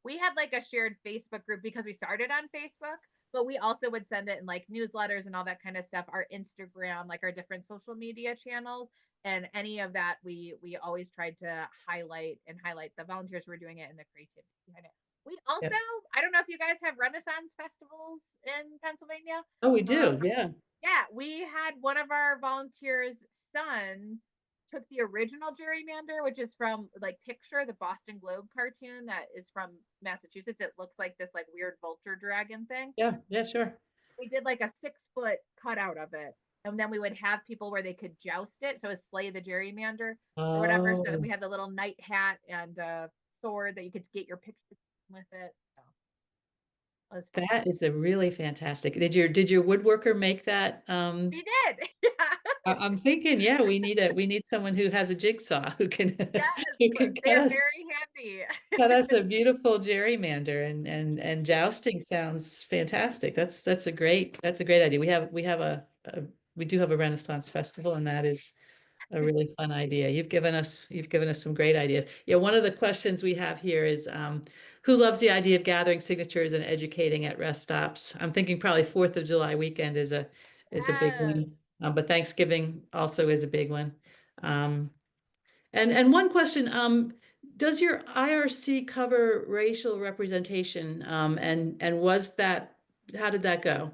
[SPEAKER 2] We had like a shared Facebook group because we started on Facebook, but we also would send it in like newsletters and all that kind of stuff, our Instagram, like our different social media channels. And any of that, we always tried to highlight the volunteers who were doing it and the creativity behind it. We also,
[SPEAKER 1] Yeah.
[SPEAKER 2] I don't know if you guys have Renaissance festivals in Pennsylvania.
[SPEAKER 1] Oh, we
[SPEAKER 2] Um,
[SPEAKER 1] do. Yeah.
[SPEAKER 2] yeah, we had one of our volunteers' son took the original gerrymander, which is from like Picture, the Boston Globe cartoon that is from Massachusetts. It looks like this like weird vulture dragon thing.
[SPEAKER 1] Yeah. Yeah, sure.
[SPEAKER 2] We did like a 6 foot cutout of it. And then we would have people where they could joust it. So it's Slay the Gerrymander or whatever. So
[SPEAKER 1] Oh.
[SPEAKER 2] we had the little knight hat and sword that you could get your picture with it. So it was fun.
[SPEAKER 1] That is a really fantastic. Did your woodworker make that?
[SPEAKER 2] We did. Yeah.
[SPEAKER 1] I'm thinking, yeah, we need someone who has a jigsaw who can
[SPEAKER 2] Yes.
[SPEAKER 1] who can
[SPEAKER 2] They are very handy.
[SPEAKER 1] cut us a beautiful gerrymander and jousting sounds fantastic. That's a great idea. We do have a Renaissance festival, and that is a really fun idea. You've given us some great ideas. Yeah, one of the questions we have here is who loves the idea of gathering signatures and educating at rest stops? I'm thinking probably 4th of July weekend is a big
[SPEAKER 2] Yes.
[SPEAKER 1] one. But Thanksgiving also is a big one. Um, and one question, does your IRC cover racial representation? And how did that go?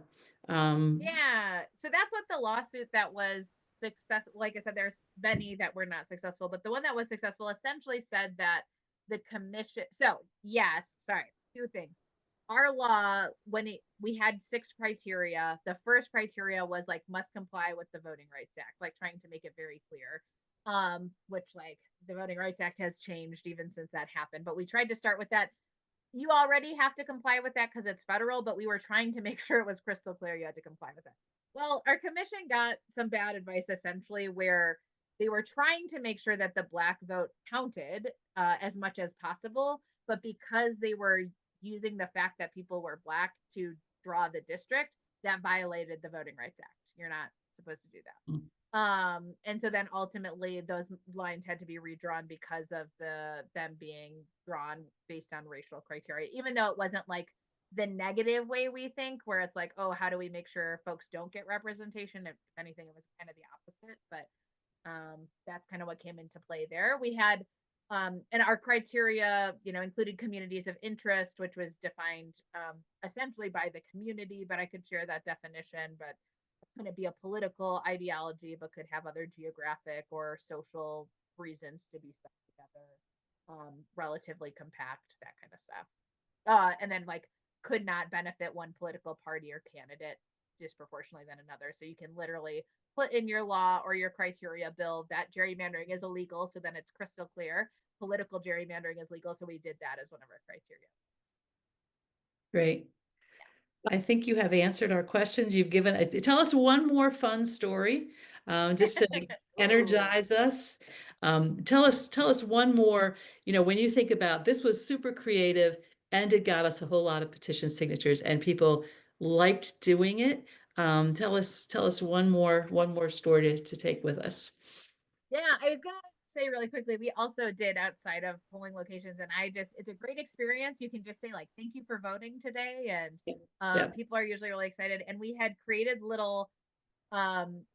[SPEAKER 1] Um,
[SPEAKER 2] Yeah. So that's what the lawsuit that was successful. Like I said, there's many that were not successful, but the one that was successful essentially said that the commission. So yes, sorry, two things. Our law, we had 6 criteria. The first criteria was like must comply with the Voting Rights Act, like trying to make it very clear. Which like the Voting Rights Act has changed even since that happened. But we tried to start with that. You already have to comply with that because it's federal, but we were trying to make sure it was crystal clear you had to comply with that. Well, our commission got some bad advice essentially where they were trying to make sure that the black vote counted as much as possible, but because they were using the fact that people were black to draw the district, that violated the Voting Rights Act. You're not supposed to do that. And so then ultimately those lines had to be redrawn because of them being drawn based on racial criteria, even though it wasn't like the negative way we think, where it's like, oh, how do we make sure folks don't get representation? If anything, it was kind of the opposite. But that's kind of what came into play there. We had and our criteria, included communities of interest, which was defined essentially by the community, but I could share that definition. But couldn't be a political ideology, but could have other geographic or social reasons to be stuck together. Relatively compact, that kind of stuff. And then like could not benefit one political party or candidate disproportionately than another. So you can literally put in your law or your criteria bill that gerrymandering is illegal. So then it's crystal clear. Political gerrymandering is legal. So we did that as one of our criteria.
[SPEAKER 1] Great. I think you have answered our questions. You've given us, tell us one more fun story, just to
[SPEAKER 2] Ooh.
[SPEAKER 1] energize us. Tell us one more, when you think about this was super creative and it got us a whole lot of petition signatures and people liked doing it. Tell us one more story to take with us.
[SPEAKER 2] Yeah, I was gonna say really quickly, we also did outside of polling locations, and it's a great experience. You can just say like, "Thank you for voting today," and
[SPEAKER 1] Yeah.
[SPEAKER 2] people are usually really excited. And we had created little um,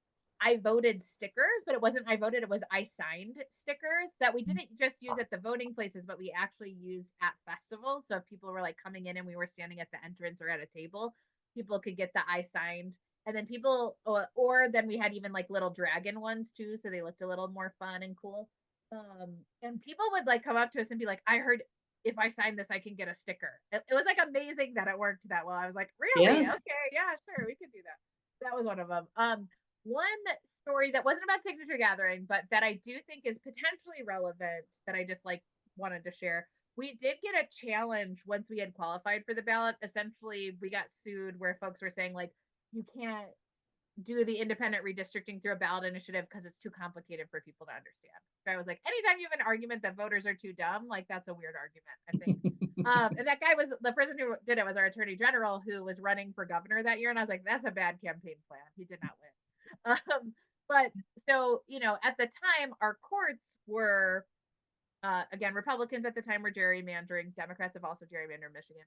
[SPEAKER 2] I voted stickers, but it wasn't I voted, it was I signed stickers that we didn't just use at the voting places, but we actually used at festivals. So if people were like coming in and we were standing at the entrance or at a table, people could get the I signed. And then people, or then we had even like little dragon ones too. So they looked a little more fun and cool. And people would like come up to us and be like, I heard if I sign this, I can get a sticker. It was like amazing that it worked that well. I was like, really?
[SPEAKER 1] Yeah.
[SPEAKER 2] Okay, yeah, sure, we could do that. That was one of them. One story that wasn't about signature gathering, but that I do think is potentially relevant that I just like wanted to share. We did get a challenge once we had qualified for the ballot. Essentially, we got sued where folks were saying like you can't do the independent redistricting through a ballot initiative because it's too complicated for people to understand. So I was like, anytime you have an argument that voters are too dumb, like that's a weird argument, I think. And that guy was the person who did it was our attorney general who was running for governor that year. And I was like, that's a bad campaign plan. He did not win. But so, you know, at the time, our courts were, again, Republicans at the time were gerrymandering. Democrats have also gerrymandered Michigan.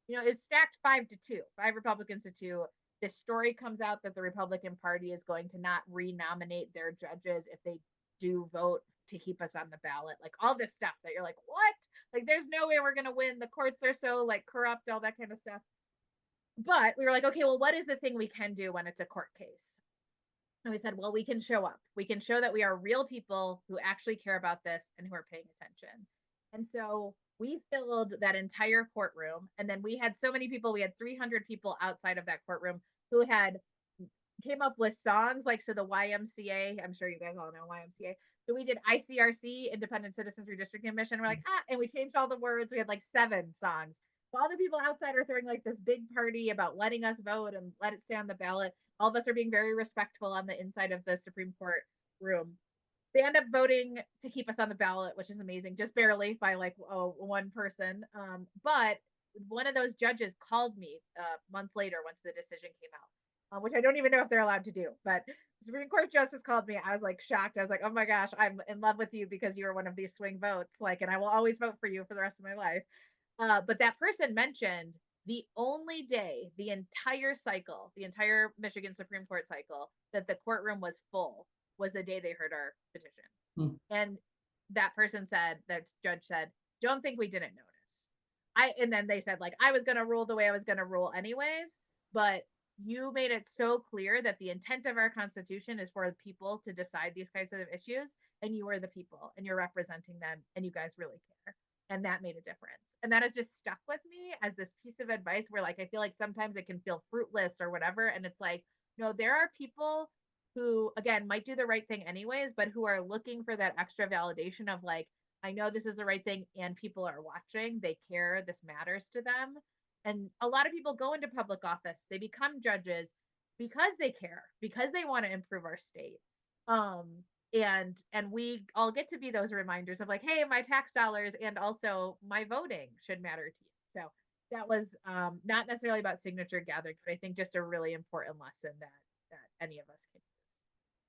[SPEAKER 2] You know, it's stacked 5-2, 5 Republicans to 2. This story comes out that the Republican Party is going to not renominate their judges if they do vote to keep us on the ballot. Like all this stuff that you're like, what? Like, there's no way we're going to win. The courts are so like corrupt, all that kind of stuff. But we were like, okay, well, what is the thing we can do when it's a court case? And we said, well, we can show up. We can show that we are real people who actually care about this and who are paying attention. And so we filled that entire courtroom. And then we had so many people, we had 300 people outside of that courtroom who had came up with songs like, so the YMCA, I'm sure you guys all know YMCA. So we did ICRC, Independent Citizens Redistricting Mission. We're like, and we changed all the words. We had like 7 songs. So all the people outside are throwing like this big party about letting us vote and let it stay on the ballot. All of us are being very respectful on the inside of the Supreme Court room. They end up voting to keep us on the ballot, which is amazing, just barely by like one person. But one of those judges called me months later once the decision came out, which I don't even know if they're allowed to do. But the Supreme Court justice called me. I was like shocked. I was like, oh my gosh, I'm in love with you because you were one of these swing votes. Like, and I will always vote for you for the rest of my life. But that person mentioned the only day, the entire cycle, the entire Michigan Supreme Court cycle, that the courtroom was full was the day they heard our petition.
[SPEAKER 1] Hmm.
[SPEAKER 2] And that person said, that judge said, don't think we didn't notice. And then they said, like, I was going to rule the way I was going to rule anyways, but you made it so clear that the intent of our Constitution is for people to decide these kinds of issues, and you are the people and you're representing them, and you guys really care. And that made a difference. And that has just stuck with me as this piece of advice where, like, I feel like sometimes it can feel fruitless or whatever. And it's like, no, there are people who, again, might do the right thing anyways, but who are looking for that extra validation of like, I know this is the right thing and people are watching, they care, this matters to them. And a lot of people go into public office, they become judges because they care, because they want to improve our state. And we all get to be those reminders of like, hey, my tax dollars and also my voting should matter to you. So that was not necessarily about signature gathering, but I think just a really important lesson that any of us can use.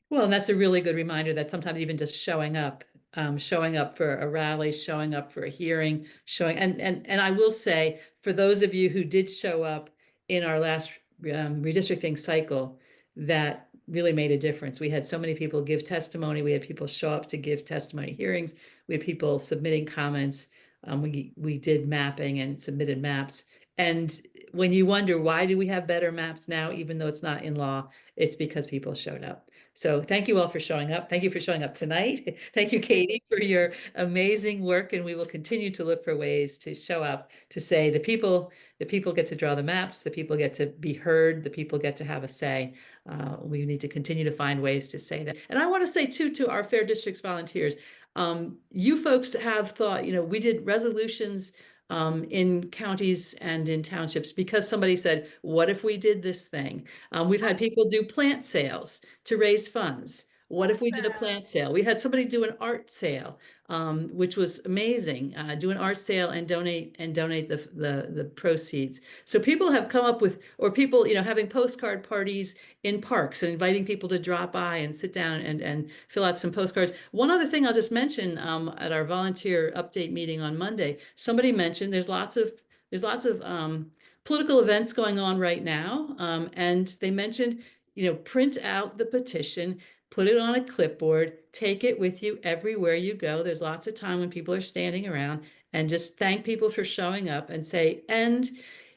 [SPEAKER 1] Well, and that's a really good reminder that sometimes even just showing up for a rally, showing up for a hearing, and I will say, for those of you who did show up in our last redistricting cycle, that really made a difference. We had so many people give testimony. We had people show up to give testimony hearings. We had people submitting comments. We did mapping and submitted maps. And when you wonder, why do we have better maps now, even though it's not in law, it's because people showed up. So thank you all for showing up. Thank you for showing up tonight. Thank you, Katie, for your amazing work. And we will continue to look for ways to show up to say the people get to draw the maps, the people get to be heard, the people get to have a say. We need to continue to find ways to say that. And I want to say too, to our Fair Districts volunteers, you folks have thought, we did resolutions in counties and in townships because somebody said, what if we did this thing? We've had people do plant sales to raise funds. What if we did a plant sale? We had somebody do an art sale, which was amazing. Do an art sale and donate the proceeds. So people have come up with, or people, having postcard parties in parks and inviting people to drop by and sit down and fill out some postcards. One other thing I'll just mention, at our volunteer update meeting on Monday, somebody mentioned there's lots of political events going on right now, and they mentioned print out the petition, put it on a clipboard, take it with you everywhere you go. There's lots of time when people are standing around, and just thank people for showing up and say, and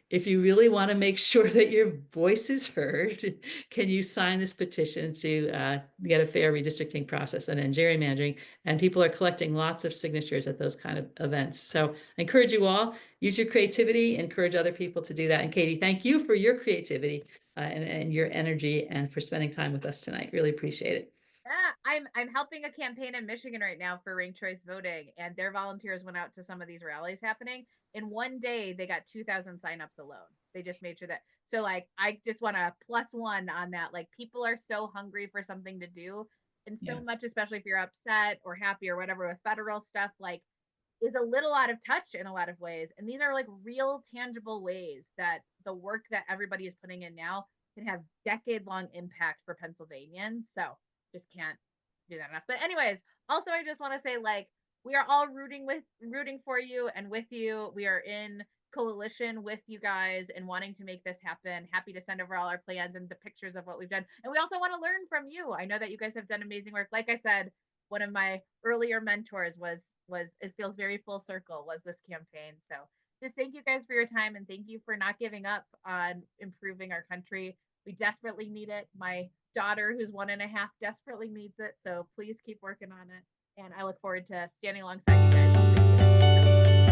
[SPEAKER 1] if you really want to make sure that your voice is heard, can you sign this petition to get a fair redistricting process and end gerrymandering? And people are collecting lots of signatures at those kind of events. So I encourage you all, use your creativity, encourage other people to do that. And Katie, thank you for your creativity and your energy, and for spending time with us tonight. Really appreciate it.
[SPEAKER 2] Yeah, I'm helping a campaign in Michigan right now for ranked choice voting, and their volunteers went out to some of these rallies happening. In one day, they got 2,000 signups alone. They just made sure that. So, like, I just want to +1 on that. Like, people are so hungry for something to do, and so
[SPEAKER 1] Yeah.
[SPEAKER 2] much, especially if you're upset or happy or whatever with federal stuff, like, is a little out of touch in a lot of ways. And these are like real, tangible ways that the work that everybody is putting in now can have decade-long impact for Pennsylvanians. So just can't do that enough. But anyways, also I just want to say, like, we are all rooting for you and with you. We are in coalition with you guys and wanting to make this happen. Happy to send over all our plans and the pictures of what we've done. And we also want to learn from you. I know that you guys have done amazing work. Like I said, one of my earlier mentors was it feels very full circle was this campaign. So just thank you guys for your time, and thank you for not giving up on improving our country. We desperately need it. My daughter, who's 1.5, desperately needs it. So please keep working on it. And I look forward to standing alongside you guys.